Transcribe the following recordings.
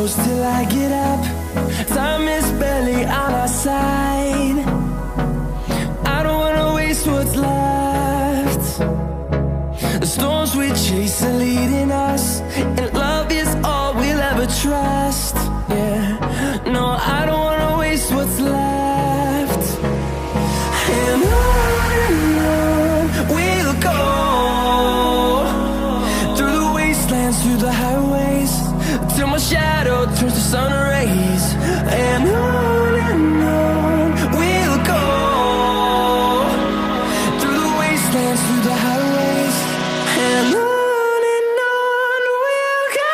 close till I get up. Time is barely on our side. I don't wanna waste what's left. The storms we chase are leading us, and love is all we'll ever trust. Yeah, no, I don't wanna waste what's left. And on we'll go, through the wastelands, through the highways, till my shadow turns to sun rays. And on we'll go, through the wastelands, through the highways, and on we'll go.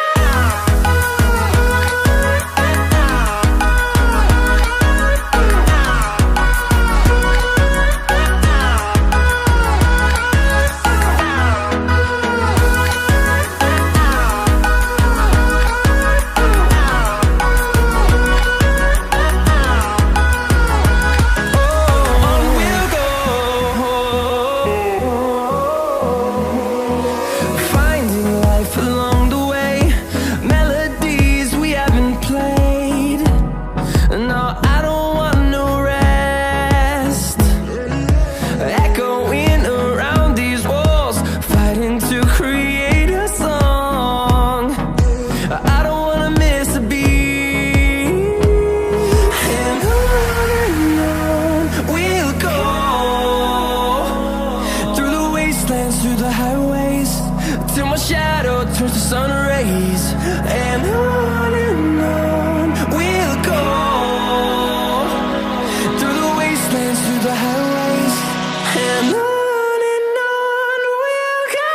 Through the highways, till my shadow turns to sun rays. And on we'll go, through the wastelands, through the highways, and on we'll go.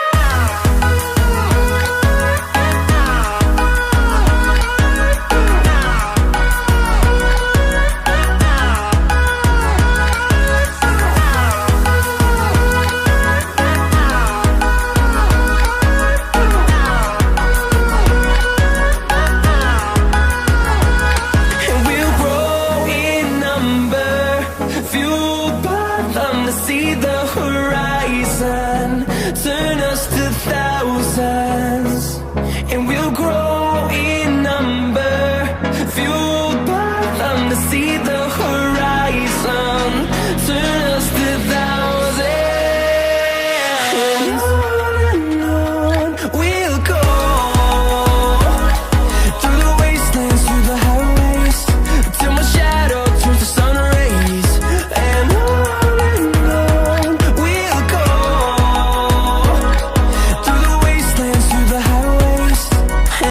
See the horizon turn us to thousands, and we'll grow in number, fueled by them to see the horizon.